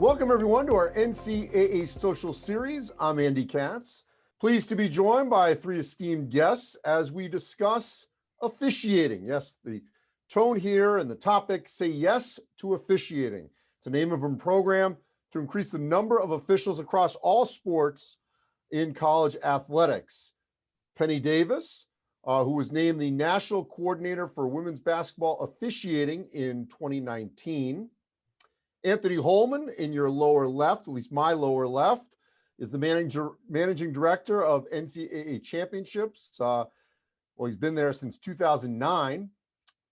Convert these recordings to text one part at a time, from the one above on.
Welcome everyone to our NCAA social series. I'm Andy Katz. Pleased to be joined by three esteemed guests as we discuss officiating. Yes, the tone here and the topic say yes to officiating. It's the name of a program to increase the number of officials across all sports in college athletics. Penny Davis, who was named the National Coordinator for Women's Basketball Officiating in 2019. Anthony Holman, in your lower left, at least my lower left, is the managing director of NCAA Championships. He's been there since 2009.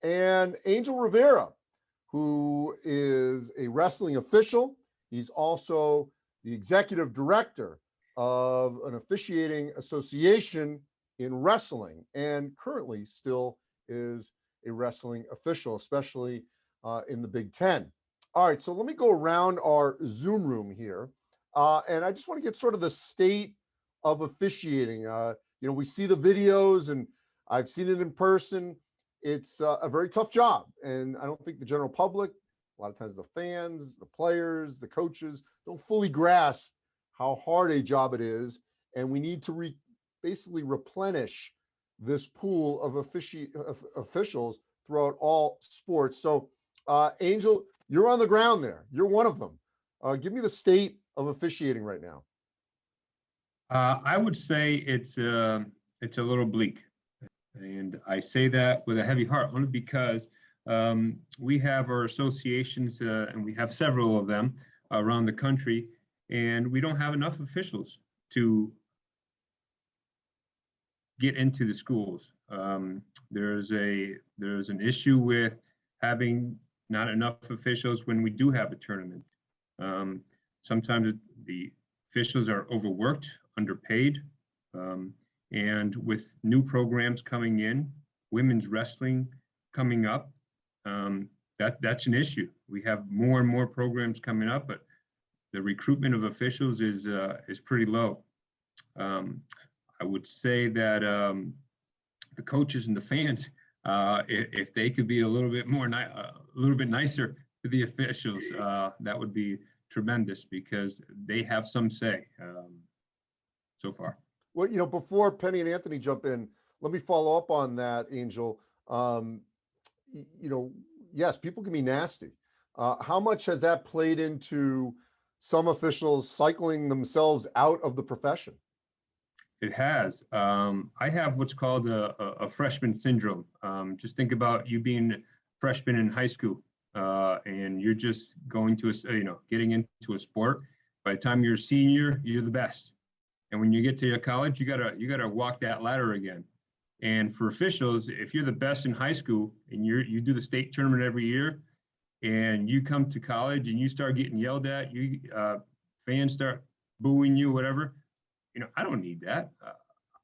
And Angel Rivera, who is a wrestling official. He's also the executive director of an officiating association in wrestling, and currently still is a wrestling official, especially in the Big Ten. All right, so let me go around our Zoom room here. And I just want to get sort of the state of officiating. We see the videos and I've seen it in person. It's a very tough job. And I don't think the general public, a lot of times the fans, the players, the coaches don't fully grasp how hard a job it is. And we need to basically replenish this pool of officials throughout all sports. So Angel, you're on the ground there. You're one of them. Give me the state of officiating right now. I would say it's a little bleak, and I say that with a heavy heart only because we have our associations, and we have several of them around the country, and we don't have enough officials to get into the schools. There's an issue with having not enough officials when we do have a tournament. Sometimes the officials are overworked, underpaid, and with new programs coming in, women's wrestling coming up, that's an issue. We have more and more programs coming up, but the recruitment of officials is pretty low. I would say that the coaches and the fans, if they could be a little bit nicer to the officials, that would be tremendous because they have some say so far. Well, before Penny and Anthony jump in, let me follow up on that, Angel. Yes, people can be nasty. How much has that played into some officials cycling themselves out of the profession? It has. I have what's called a freshman syndrome. Just think about you being a freshman in high school, and you're just going to getting into a sport. By the time you're a senior, you're the best, and when you get to your college, you gotta walk that ladder again. And for officials, if you're the best in high school and you do the state tournament every year, and you come to college and you start getting yelled at, fans start booing you, whatever. I don't need that.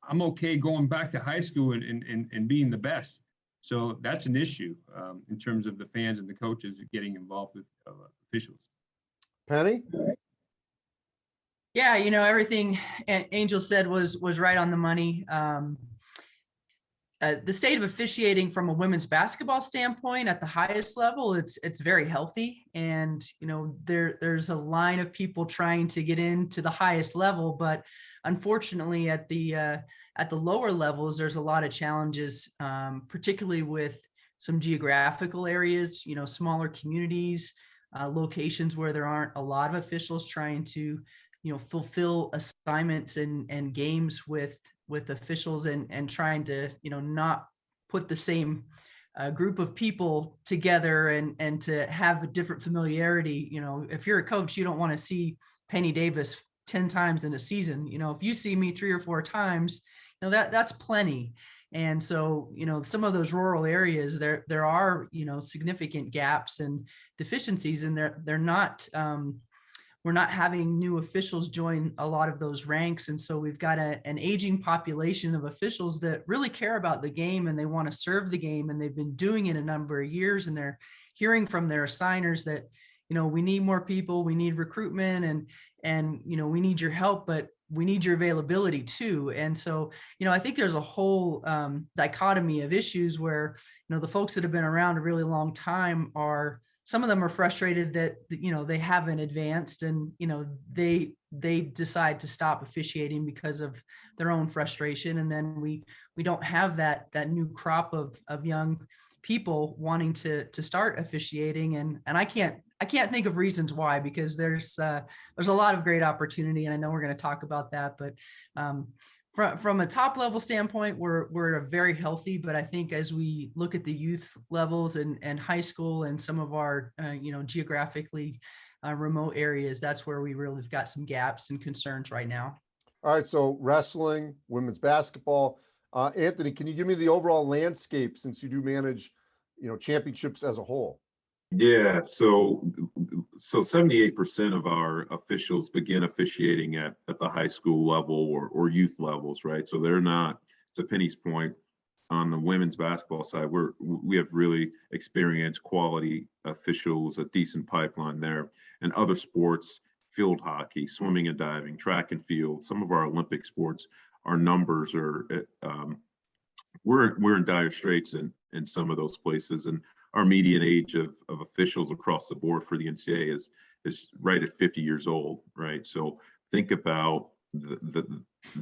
I'm okay going back to high school and being the best. So that's an issue in terms of the fans and the coaches getting involved with officials. Penny? Yeah, everything Angel said was right on the money. The state of officiating from a women's basketball standpoint at the highest level, it's very healthy. And, there's a line of people trying to get into the highest level, but unfortunately at the lower levels, there's a lot of challenges, particularly with some geographical areas, smaller communities, locations where there aren't a lot of officials trying to, fulfill assignments and games with officials and trying to, not put the same group of people together and to have a different familiarity. If you're a coach, you don't want to see Penny Davis 10 times in a season. If you see me 3 or 4 times, that's plenty. And so, some of those rural areas, there are, significant gaps and deficiencies, and they're not, we're not having new officials join a lot of those ranks. And so we've got an aging population of officials that really care about the game and they want to serve the game. And they've been doing it a number of years, and they're hearing from their assigners that, we need more people, we need recruitment, and we need your help, but we need your availability too. And so, I think there's a whole dichotomy of issues where, the folks that have been around a really long time are some of them are frustrated that, they haven't advanced, and, they decide to stop officiating because of their own frustration. And then we don't have that new crop of young people wanting to start officiating. And I can't think of reasons why, because there's a lot of great opportunity, and I know we're going to talk about that. But from a top level standpoint, we're very healthy. But I think as we look at the youth levels and high school and some of our geographically remote areas, that's where we really have got some gaps and concerns right now. All right, so wrestling, women's basketball. Anthony, can you give me the overall landscape, since you do manage, championships as a whole? Yeah, so 78% of our officials begin officiating at the high school level or youth levels, right? So they're not, to Penny's point, on the women's basketball side, we have really experienced quality officials, a decent pipeline there. And other sports, field hockey, swimming and diving, track and field, some of our Olympic sports, our numbers are we're in dire straits in some of those places. And our median age of officials across the board for the NCAA is right at 50 years old, right? So think about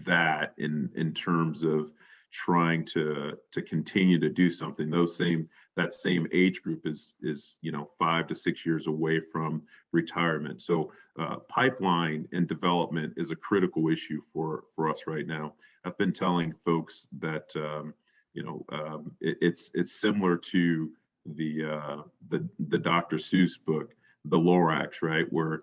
that in terms of trying to continue to do something. That same age group is 5 to 6 years away from retirement. So pipeline and development is a critical issue for us right now. I've been telling folks that it's similar to the Dr. Seuss book, The Lorax, right? Where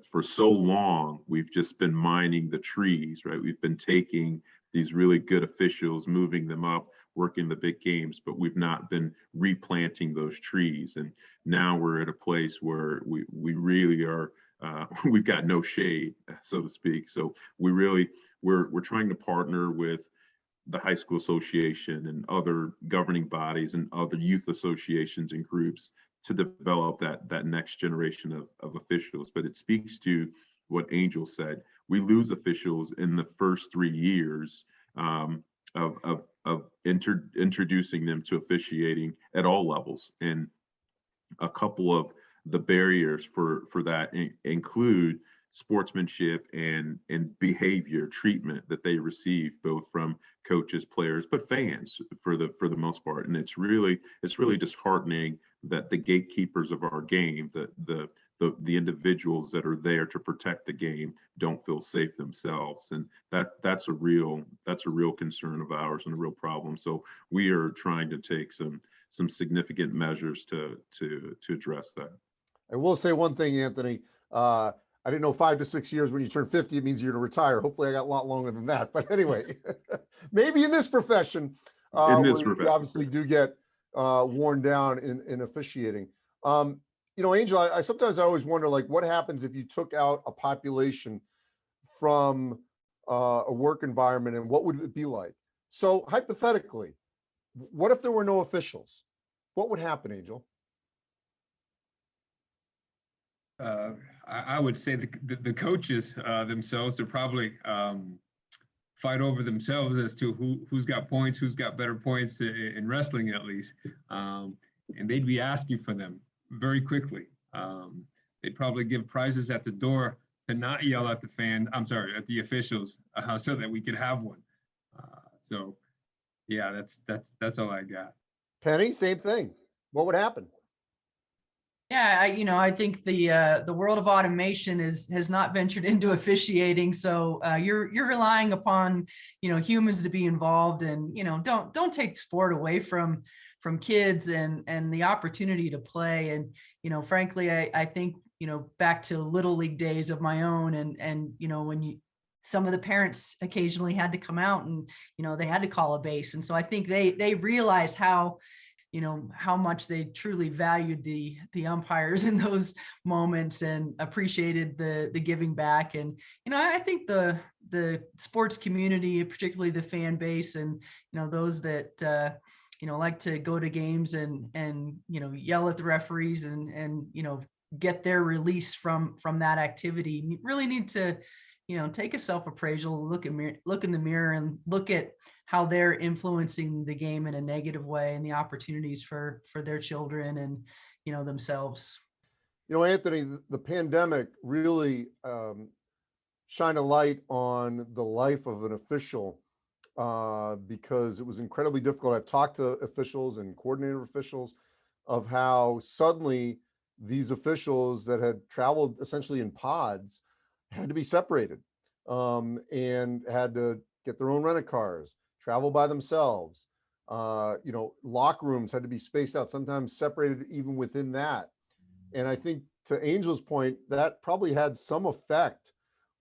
for so long we've just been mining the trees, right? We've been taking these really good officials, moving them up, working the big games, but we've not been replanting those trees. And now we're at a place where we really are, we've got no shade, so to speak. So we're trying to partner with the high school association and other governing bodies and other youth associations and groups to develop that next generation of officials. But it speaks to what Angel said. We lose officials in the first 3 years of introducing them to officiating at all levels. And a couple of the barriers for that include sportsmanship and behavior treatment that they receive, both from coaches, players, but fans for the most part. And it's really disheartening that the gatekeepers of our game, the individuals that are there to protect the game, don't feel safe themselves. And that's a real concern of ours and a real problem. So we are trying to take some significant measures to address that. I will say one thing, Anthony. I didn't know 5 to 6 years when you turn 50, it means you're going to retire. Hopefully I got a lot longer than that. But anyway, maybe in this profession, you obviously do get worn down in officiating. Angel, I sometimes always wonder, like, what happens if you took out a population from a work environment, and what would it be like? So hypothetically, what if there were no officials? What would happen, Angel? I would say the coaches themselves are probably fight over themselves as to who's got points, who's got better points in wrestling, at least. And they'd be asking for them very quickly. They'd probably give prizes at the door to not yell at at the officials, so that we could have one. So yeah, that's all I got. Penny, same thing. What would happen? Yeah, I think the world of automation has not ventured into officiating, so you're relying upon humans to be involved, and don't take sport away from kids and the opportunity to play. And frankly, I think back to little league days of my own, and when some of the parents occasionally had to come out and they had to call a base, and so I think they realized how much they truly valued the umpires in those moments and appreciated the giving back. And, I think the sports community, particularly the fan base and, those that, like to go to games and yell at the referees and get their release from that activity, really need to, take a self-appraisal, look in the mirror and look at how they're influencing the game in a negative way and the opportunities for their children and, themselves. Anthony, the pandemic really shine a light on the life of an official because it was incredibly difficult. I've talked to officials and coordinator officials of how suddenly these officials that had traveled essentially in pods had to be separated and had to get their own rental cars, travel by themselves. Locker rooms had to be spaced out, sometimes separated even within that. And I think to Angel's point, that probably had some effect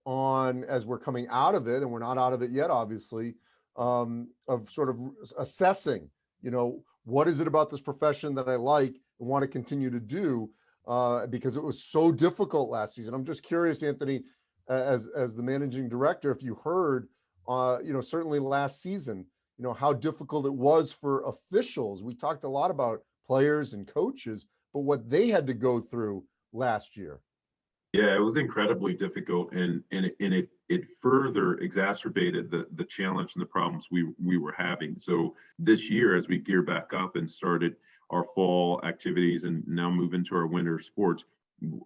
on, as we're coming out of it, and we're not out of it yet, obviously, of sort of assessing, what is it about this profession that I like and want to continue to do, because it was so difficult last season. I'm just curious, Anthony, as the managing director, if you heard, certainly last season, how difficult it was for officials. We talked a lot about players and coaches, but what they had to go through last year. Yeah, it was incredibly difficult, and it further exacerbated the challenge and the problems we were having. So this year, as we gear back up and started our fall activities and now move into our winter sports,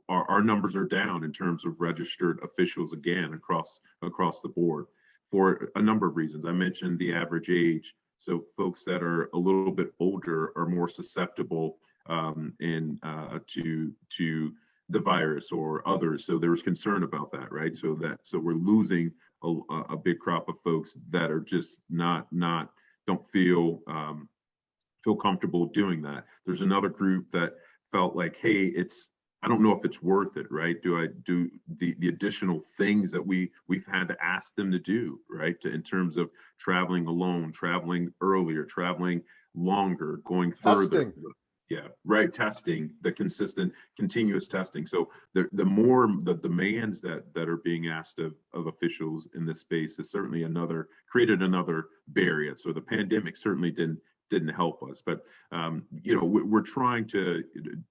our numbers are down in terms of registered officials again across the board for a number of reasons. I mentioned the average age, so folks that are a little bit older are more susceptible to the virus or others. So there was concern about that, right? So we're losing a big crop of folks that are just don't feel comfortable doing that. There's another group that felt like, hey, I don't know if it's worth it, right? Do I do the additional things that we've had to ask them to do, right? In terms of traveling alone, traveling earlier, traveling longer, going further. Yeah, right. Testing, the consistent, continuous testing. So the more the demands that are being asked of officials in this space is certainly created another barrier. So the pandemic certainly didn't help us, but we're trying to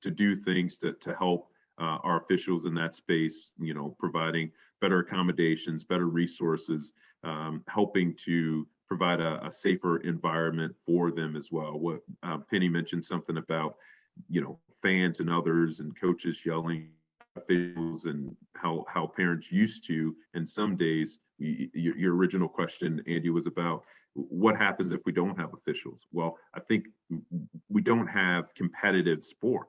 do things to help our officials in that space. Providing better accommodations, better resources, helping to provide a safer environment for them as well. What Penny mentioned something about, fans and others and coaches yelling at officials and how parents used to. And some days, your original question, Andy, was about what happens if we don't have officials? Well, I think we don't have competitive sport,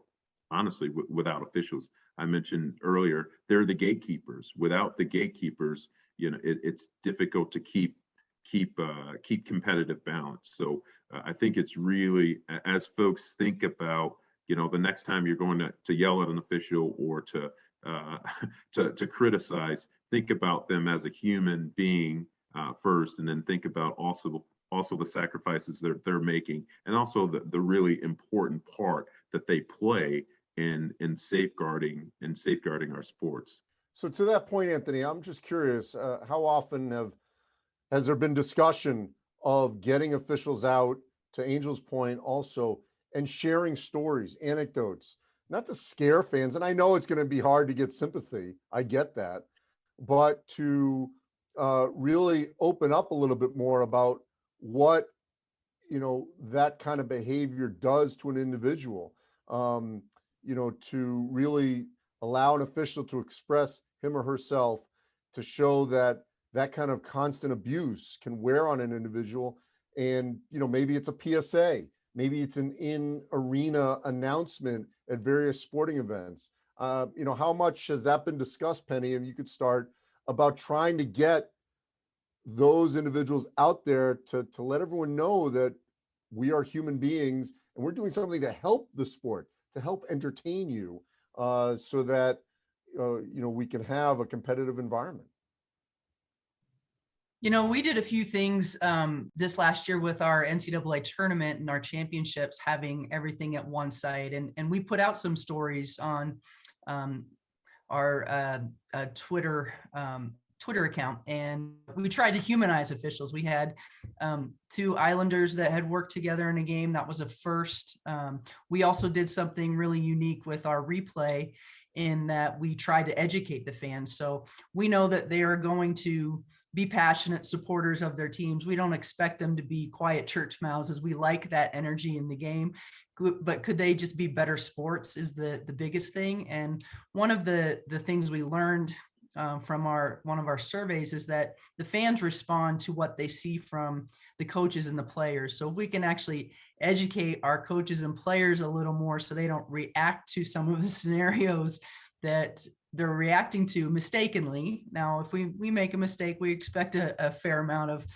honestly, without officials. I mentioned earlier, they're the gatekeepers. Without the gatekeepers, it's difficult to keep competitive balance. So I think it's really, as folks think about, the next time you're going to yell at an official or to criticize, think about them as a human being first, and then think about also the sacrifices they're making, and also the really important part that they play in safeguarding our sports. So to that point, Anthony, I'm just curious, how often has there been discussion of getting officials out, to Angel's point also, and sharing stories, anecdotes, not to scare fans? And I know it's going to be hard to get sympathy. I get that. But to really open up a little bit more about what, that kind of behavior does to an individual, to really allow an official to express him or herself, to show that kind of constant abuse can wear on an individual. And, maybe it's a PSA, maybe it's an in-arena announcement at various sporting events. How much has that been discussed, Penny? And you could start about trying to get those individuals out there to let everyone know that we are human beings and we're doing something to help the sport, to help entertain you, so that, we can have a competitive environment. We did a few things this last year with our NCAA tournament and our championships, having everything at one site. And we put out some stories on our Twitter Twitter account, and we tried to humanize officials. We had 2 Islanders that had worked together in a game. That was a first. We also did something really unique with our replay in that we tried to educate the fans. So we know that they are going to be passionate supporters of their teams. We don't expect them to be quiet church mouths, as we like that energy in the game. But could they just be better sports is the biggest thing. And one of the things we learned from one of our surveys is that the fans respond to what they see from the coaches and the players. So if we can actually educate our coaches and players a little more so they don't react to some of the scenarios that they're reacting to mistakenly. Now, if we make a mistake, we expect a fair amount of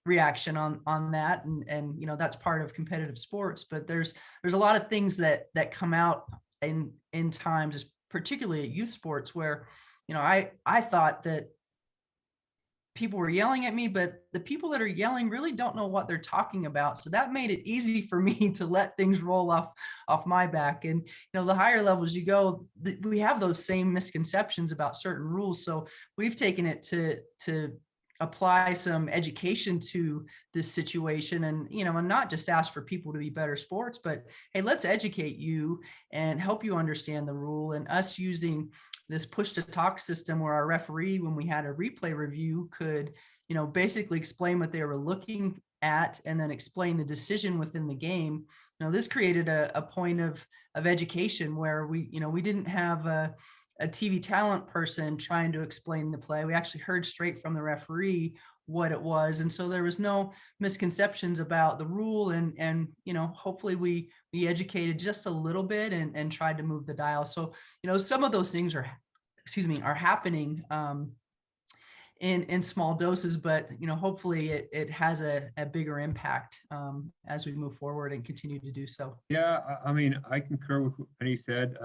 reaction on that. And, you know, that's part of competitive sports, but there's a lot of things that come out in times, particularly at youth sports, where, you know, I thought that people were yelling at me, but the people that are yelling really don't know what they're talking about. So that made it easy for me to let things roll off my back. And, you know, the higher levels you go, we have those same misconceptions about certain rules. So we've taken it to apply some education to this situation, and, you know, and not just ask for people to be better sports, but hey, let's educate you and help you understand the rule. And us using this push to talk system where our referee, when we had a replay review, could, you know, basically explain what they were looking at and then explain the decision within the game. You know, this created a point of education where we didn't have a TV talent person trying to explain the play. We actually heard straight from the referee what it was. And so there was no misconceptions about the rule, and, you know, hopefully we educated just a little bit and tried to move the dial. So, you know, some of those things are happening in small doses, but, you know, hopefully it has a bigger impact as we move forward and continue to do so. Yeah, I mean, I concur with what Penny said.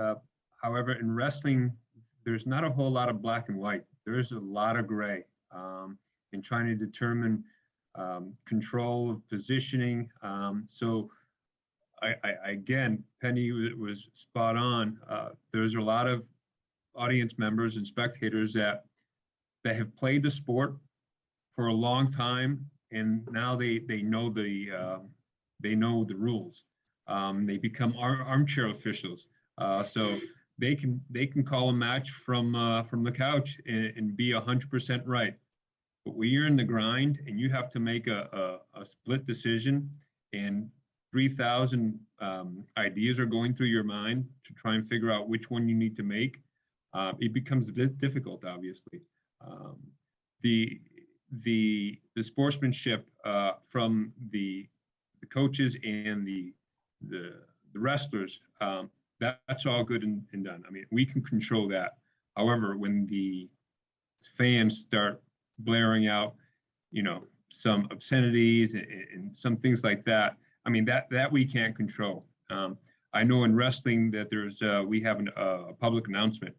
However, in wrestling, there's not a whole lot of black and white. There's a lot of gray in trying to determine control of positioning. So I again, Penny was spot on. There's a lot of audience members and spectators that have played the sport for a long time, and now they know the rules. They become armchair officials. So they can call a match from the couch and be 100% right. But when you're in the grind and you have to make a split decision, and 3,000 ideas are going through your mind to try and figure out which one you need to make, it becomes difficult, obviously. The sportsmanship from the coaches and the wrestlers, that's all good and done. I mean, we can control that. However, when the fans start blaring out, you know, some obscenities and some things like that, I mean, that we can't control. I know in wrestling that we have a public announcement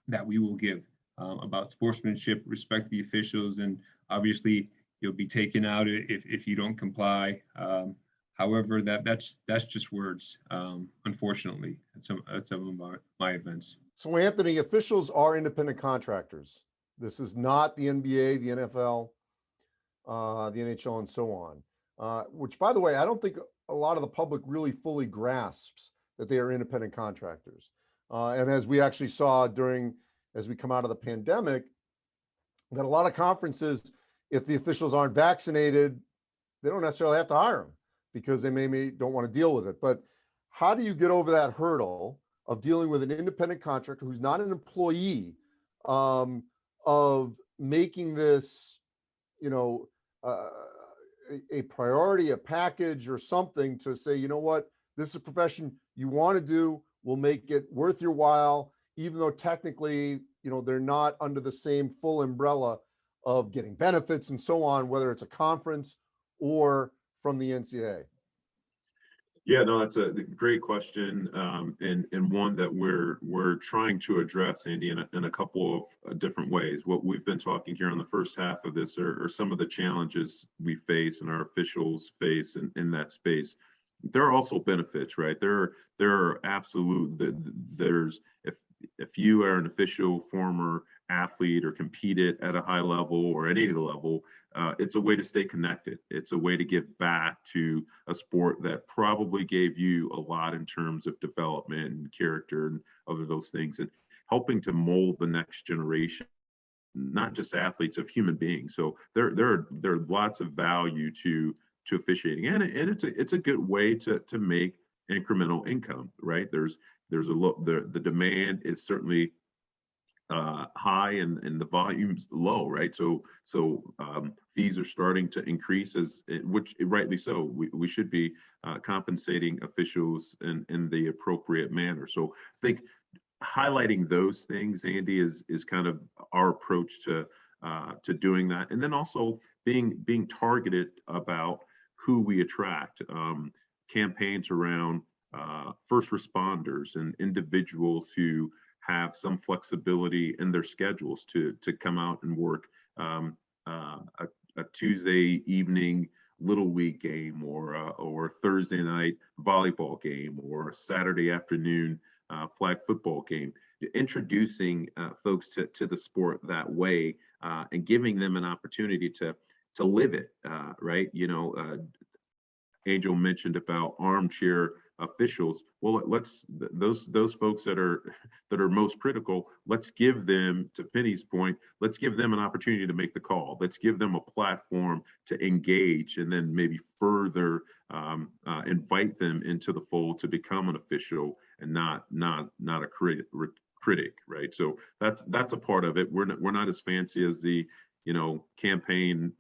that we will give about sportsmanship, respect the officials, and obviously you'll be taken out if you don't comply. However, that's just words, unfortunately, at some of my events. So Anthony, officials are independent contractors. This is not the NBA, the NFL, the NHL, and so on, which, by the way, I don't think a lot of the public really fully grasps that they are independent contractors. And as we actually saw as we come out of the pandemic, that a lot of conferences, if the officials aren't vaccinated, they don't necessarily have to hire them because they maybe don't want to deal with it. But how do you get over that hurdle of dealing with an independent contractor who's not an employee, of making this, you know, a priority, a package or something to say, you know what, this is a profession you want to do, we'll make it worth your while, even though technically, you know, they're not under the same full umbrella of getting benefits and so on, whether it's a conference or from the NCAA? Yeah, no, that's a great question, and one that we're trying to address, Andy, in a couple of different ways. What we've been talking here on the first half of this are some of the challenges we face and our officials face in that space. There are also benefits, right? There are absolute, there's, if you are an official, former athlete or competed at a high level or at any level, it's a way to stay connected. It's a way to give back to a sport that probably gave you a lot in terms of development and character and other those things, and helping to mold the next generation, not just athletes, of human beings. So there are lots of value to officiating, and it's a good way to make incremental income, right? There's a look, the demand is certainly high and the volume's low, right? So fees are starting to increase, which rightly so. We should be compensating officials in the appropriate manner. So I think highlighting those things, Andy, is kind of our approach to doing that, and then also being targeted about who we attract. Campaigns around first responders and individuals who have some flexibility in their schedules to come out and work a Tuesday evening Little League game, or Thursday night volleyball game, or a Saturday afternoon flag football game. Introducing folks to the sport that way, and giving them an opportunity to live it, right? Angel mentioned about armchair officials. Well, let's those folks that are most critical, let's give them, to Penny's point, let's give them an opportunity to make the call. Let's give them a platform to engage, and then maybe further invite them into the fold to become an official and not a critic, right? So that's a part of it. We're not as fancy as the campaign.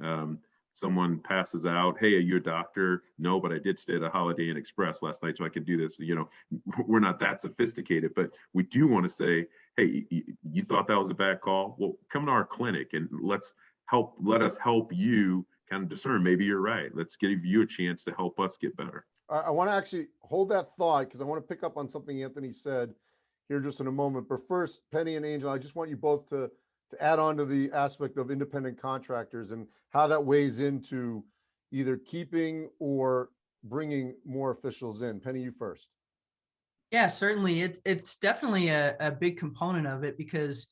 Someone passes out, hey, are you a doctor? No, but I did stay at a Holiday Inn Express last night, so I can do this. We're not that sophisticated, but we do want to say, hey, you thought that was a bad call? Well, come to our clinic and let us help you kind of discern. Maybe you're right. Let's give you a chance to help us get better. I want to actually hold that thought, because I want to pick up on something Anthony said here just in a moment. But first, Penny and Angel, I just want you both to add on to the aspect of independent contractors and how that weighs into either keeping or bringing more officials in. Penny, you first. Yeah, certainly. It's definitely a big component of it, because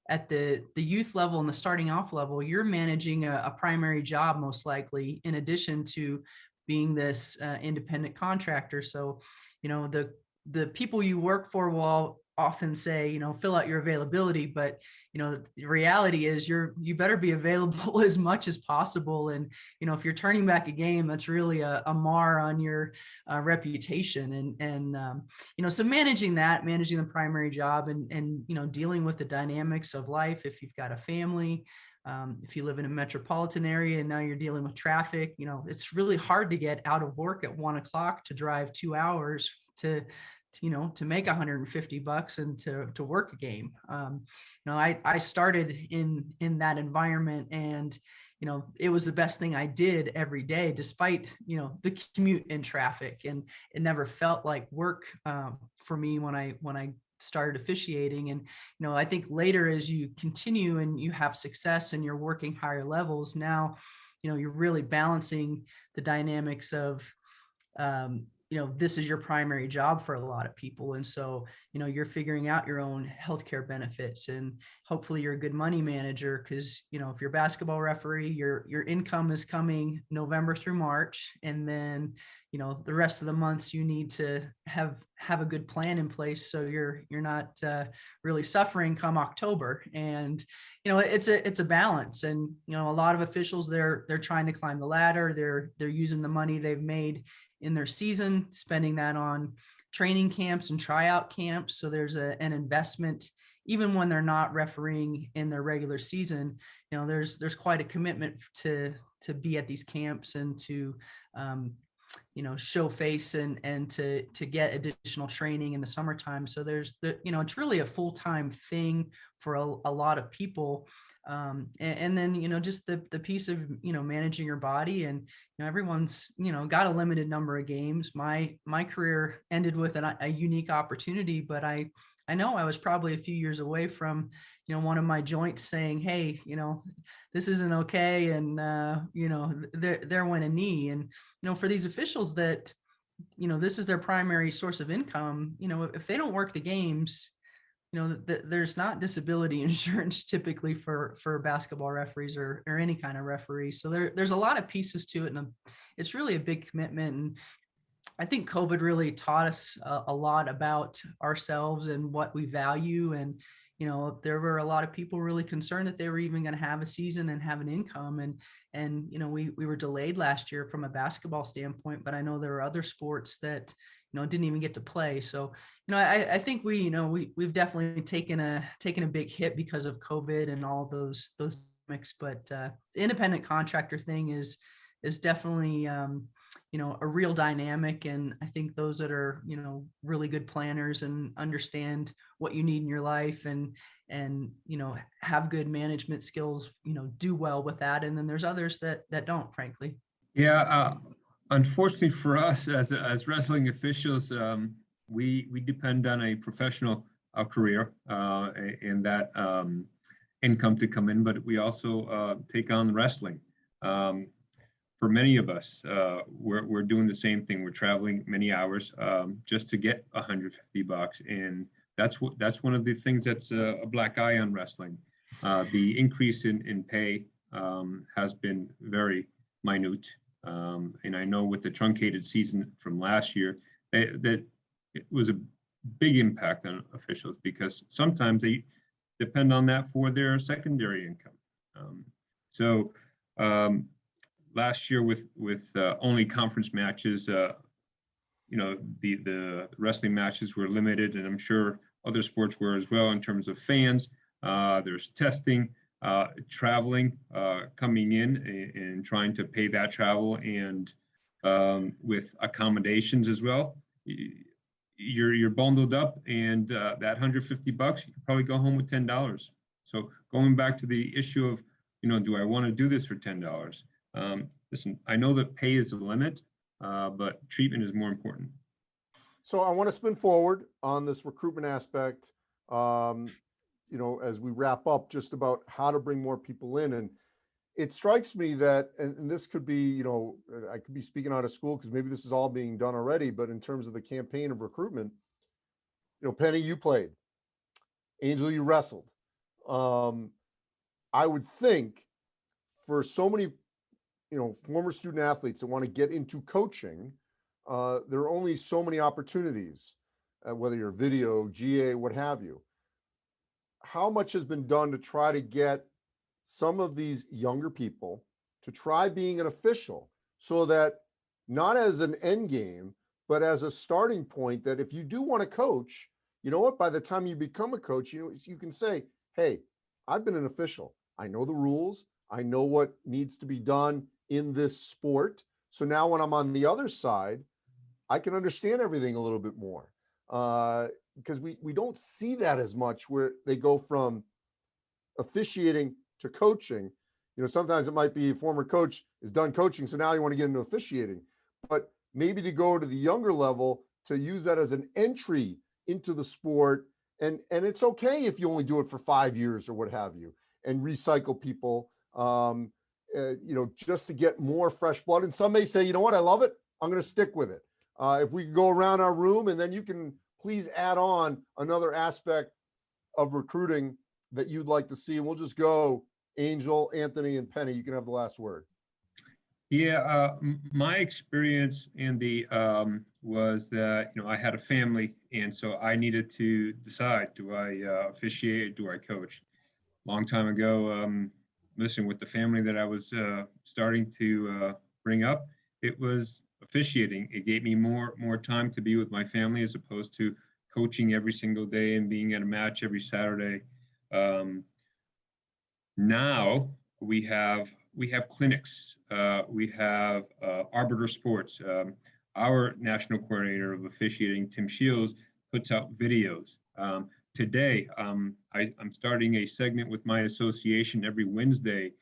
at the youth level and the starting off level, you're managing a primary job, most likely, in addition to being this independent contractor. So, the people you work for will often say, fill out your availability, but the reality is you better be available as much as possible. And if you're turning back a game, that's really a mar on your reputation. And so managing the primary job, and dealing with the dynamics of life. If you've got a family, if you live in a metropolitan area and now you're dealing with traffic, it's really hard to get out of work at 1 o'clock to drive 2 hours to make $150 and to work a game. I started in that environment, and it was the best thing I did every day, despite the commute and traffic, and it never felt like work for me when I started officiating. And I think later, as you continue and you have success and you're working higher levels, now you're really balancing the dynamics of this is your primary job for a lot of people. And so, you're figuring out your own healthcare benefits, and hopefully you're a good money manager, because, if you're a basketball referee, your income is coming November through March. And then, the rest of the months you need to have a good plan in place, so you're not really suffering come October. And, it's a balance. And, a lot of officials, they're trying to climb the ladder. They're using the money they've made in their season, spending that on training camps and tryout camps. So there's an investment, even when they're not refereeing in their regular season. There's quite a commitment to be at these camps and to show face and to get additional training in the summertime. So it's really a full-time thing for a lot of people. And then, just the piece of, managing your body, and, everyone's, got a limited number of games. My career ended with a unique opportunity, but I know I was probably a few years away from, one of my joints saying, hey, this isn't okay. And, there went a knee. And, for these officials that, this is their primary source of income, if they don't work the games, there's not disability insurance typically for basketball referees or any kind of referee. So there's a lot of pieces to it, and it's really a big commitment. And I think COVID really taught us a lot about ourselves and what we value. And, there were a lot of people really concerned that they were even going to have a season and have an income. And we were delayed last year from a basketball standpoint, but I know there were other sports that, didn't even get to play. So, I think we've definitely taken a big hit because of COVID and all those mix, but the independent contractor thing is definitely, a real dynamic. And I think those that are, really good planners and understand what you need in your life and, have good management skills, do well with that. And then there's others that don't, frankly. Yeah. Unfortunately for us as wrestling officials, we depend on a professional career and that income to come in, but we also take on wrestling. For many of us, we're doing the same thing. We're traveling many hours just to get $150, and that's one of the things that's a black eye on wrestling. The increase in pay has been very minute, and I know with the truncated season from last year, that it was a big impact on officials because sometimes they depend on that for their secondary income. Last year with only conference matches, the wrestling matches were limited, and I'm sure other sports were as well in terms of fans. There's testing, traveling, coming in and trying to pay that travel, and with accommodations as well. You're bundled up, and that $150, you could probably go home with $10. So going back to the issue of, do I want to do this for $10? Listen, I know that pay is the limit, but treatment is more important. So I want to spin forward on this recruitment aspect, as we wrap up, just about how to bring more people in. And it strikes me that, and this could be, I could be speaking out of school because maybe this is all being done already, but in terms of the campaign of recruitment, Penny, you played. Angel, you wrestled. I would think for so many former student athletes that want to get into coaching, there are only so many opportunities, whether you're video, GA, what have you. How much has been done to try to get some of these younger people to try being an official, so that not as an end game, but as a starting point, that if you do want to coach, by the time you become a coach, you can say, hey, I've been an official. I know the rules. I know what needs to be done in this sport. So now when I'm on the other side, I can understand everything a little bit more. Because we don't see that as much, where they go from officiating to coaching. Sometimes it might be a former coach is done coaching, so now you want to get into officiating. But maybe to go to the younger level, to use that as an entry into the sport. And it's okay if you only do it for 5 years or what have you, and recycle people. Just to get more fresh blood. And some may say, you know what, I love it, I'm going to stick with it. If we can go around our room, and then you can please add on another aspect of recruiting that you'd like to see. And we'll just go Angel, Anthony, and Penny. You can have the last word. Yeah, my experience, Andy, was that, I had a family, and so I needed to decide, do I officiate, do I coach? Long time ago, listen, with the family that I was starting to bring up, it was officiating. It gave me more time to be with my family, as opposed to coaching every single day and being at a match every Saturday. Now we have clinics. We have arbiter sports. Our national coordinator of officiating, Tim Shields, puts out videos. Today, I'm starting a segment with my association every Wednesday.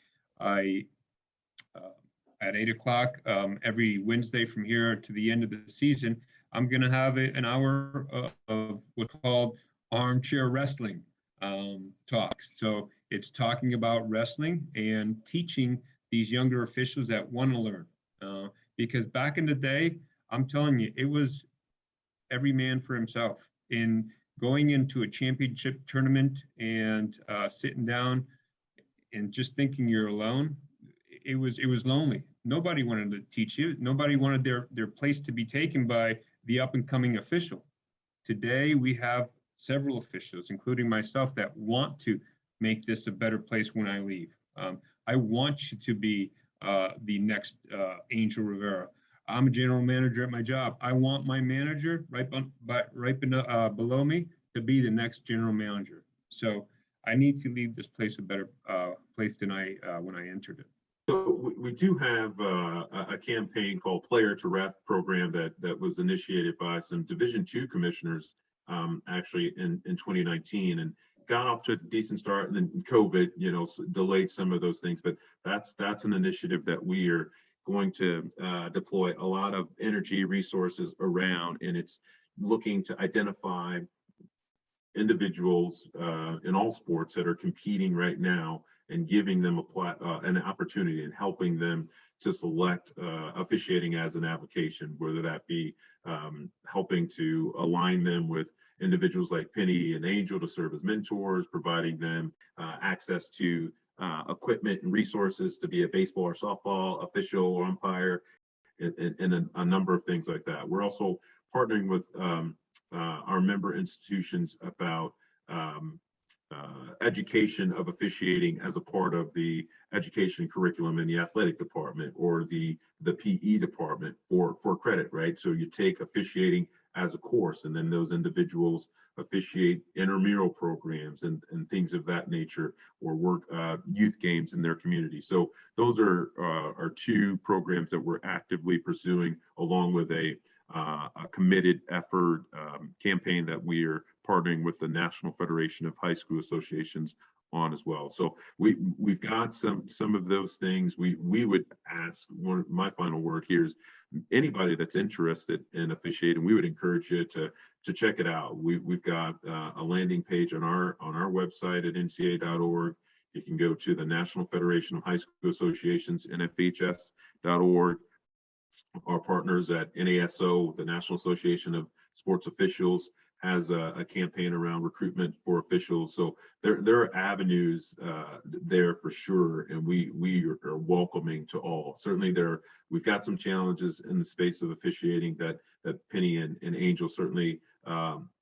At 8 o'clock every Wednesday from here to the end of the season, I'm going to have an hour of what's called armchair wrestling talks. So it's talking about wrestling and teaching these younger officials that want to learn. Because back in the day, I'm telling you, it was every man for himself. And going into a championship tournament and sitting down and just thinking you're alone, it was lonely. Nobody wanted to teach you. Nobody wanted their place to be taken by the up and coming official. Today we have several officials, including myself, that want to make this a better place when I leave. I want you to be the next Angel Rivera. I'm a general manager at my job. I want my manager right below me to be the next general manager. So I need to leave this place a better place than when I entered it. So we do have a campaign called Player to Ref program that was initiated by some Division II commissioners actually in 2019, and got off to a decent start. And then COVID, delayed some of those things. But that's an initiative that we are going to deploy a lot of energy resources around, and it's looking to identify individuals in all sports that are competing right now and giving them an opportunity and helping them to select officiating as an avocation, whether that be helping to align them with individuals like Penny and Angel to serve as mentors, providing them access to equipment and resources to be a baseball or softball official or umpire, and a number of things like that. We're also partnering with our member institutions about education of officiating as a part of the education curriculum in the athletic department or the PE department for credit, right? So you take officiating as a course, and then those individuals officiate intramural programs and things of that nature, or work youth games in their community. So those are two programs that we're actively pursuing, along with a committed effort campaign that we are partnering with the National Federation of High School Associations on as well. So we've got some of those things. We would ask, my final word here is, anybody that's interested in officiating, we would encourage you to check it out. We've got a landing page on our website at ncaa.org. You can go to the National Federation of High School Associations, nfhs.org. Our partners at NASO, the National Association of Sports Officials, has a campaign around recruitment for officials. So there are avenues there for sure, and we are welcoming to all. Certainly we've got some challenges in the space of officiating that Penny and Angel certainly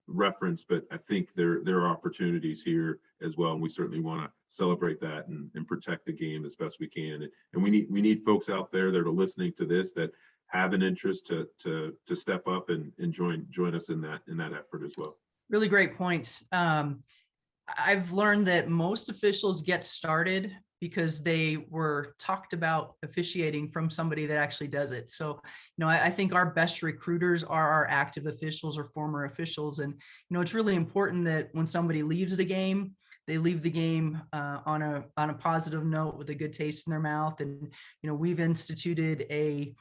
referenced, but I think there are opportunities here as well, and we certainly want to celebrate that and protect the game as best we can. And we need folks out there that are listening to this that have an interest to step up and join us in that effort as well. Really great points. I've learned that most officials get started because they were talked about officiating from somebody that actually does it. So, I think our best recruiters are our active officials or former officials. And, it's really important that when somebody leaves the game, they leave the game on a positive note with a good taste in their mouth. And, we've instituted a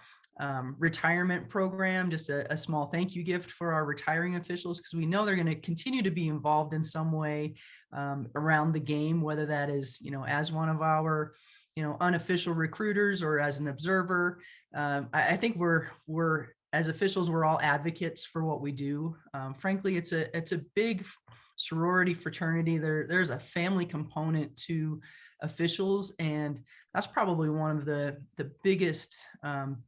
retirement program, just a small thank you gift for our retiring officials, because we know they're going to continue to be involved in some way around the game, whether that is, as one of our, unofficial recruiters or as an observer. I think we're as officials, we're all advocates for what we do. Frankly, it's a big sorority fraternity. There's a family component to officials, and that's probably one of the biggest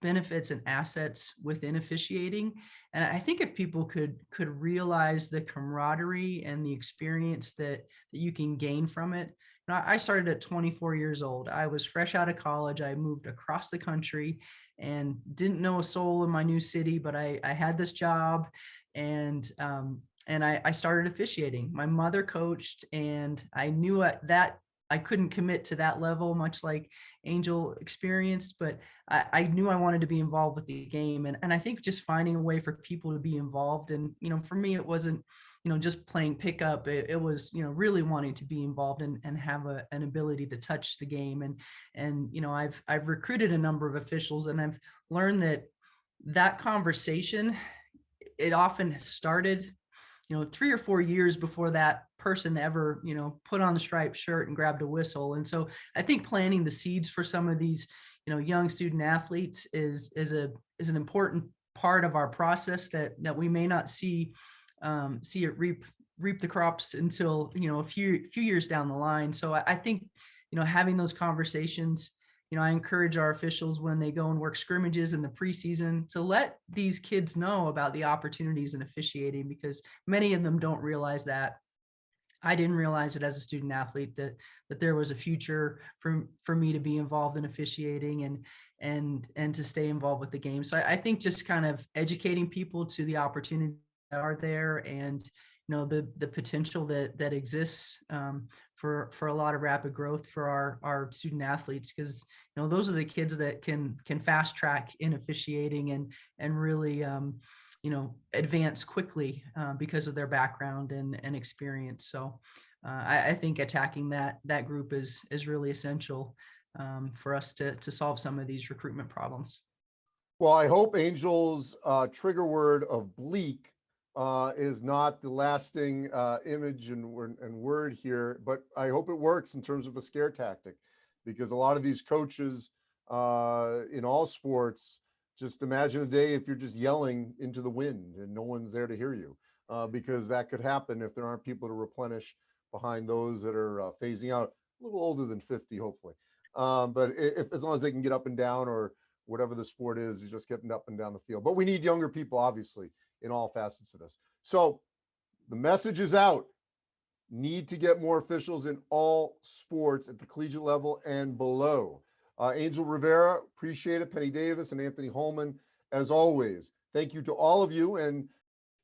benefits and assets within officiating. And I think if people could realize the camaraderie and the experience that you can gain from it. I started at 24 years old. I was fresh out of college. I moved across the country and didn't know a soul in my new city, but I had this job, and I started officiating. My mother coached, and I knew that I couldn't commit to that level, much like Angel experienced, but I knew I wanted to be involved with the game. And I think just finding a way for people to be involved. And, for me, it wasn't, just playing pickup. It was, really wanting to be involved and have an ability to touch the game. And I've recruited a number of officials, and I've learned that conversation, it often started 3 or 4 years before that person ever, put on the striped shirt and grabbed a whistle. And so I think planting the seeds for some of these, young student athletes is an important part of our process that we may not see it reap reap the crops until, a few years down the line. So I think, having those conversations, I encourage our officials when they go and work scrimmages in the preseason to let these kids know about the opportunities in officiating, because many of them don't realize that. I didn't realize it as a student athlete that there was a future for me to be involved in officiating and to stay involved with the game. So I think just kind of educating people to the opportunities that are there, and the potential that exists for a lot of rapid growth for our student athletes, because those are the kids that can fast track in officiating and really advance quickly because of their background and experience. So I think attacking that group is really essential for us to solve some of these recruitment problems. Well, I hope Angel's trigger word of bleak is not the lasting image and word here, but I hope it works in terms of a scare tactic, because a lot of these coaches in all sports, just imagine a day if you're just yelling into the wind and no one's there to hear you, because that could happen if there aren't people to replenish behind those that are phasing out, a little older than 50, hopefully. But if as long as they can get up and down, or whatever the sport is, just getting up and down the field. But we need younger people, obviously, in all facets of this. So the message is out. Need to get more officials in all sports at the collegiate level and below. Angel Rivera, appreciate it. Penny Davis and Anthony Holman, as always. Thank you to all of you. And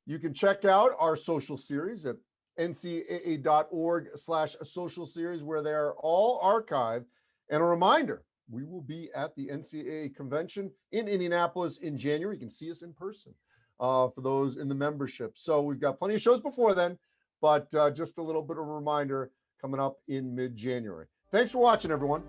you can check out our social series at ncaa.org/social series, where they are all archived. And a reminder, we will be at the NCAA convention in Indianapolis in January. You can see us in person for those in the membership. So we've got plenty of shows before then, but just a little bit of a reminder coming up in mid-January. Thanks for watching, everyone.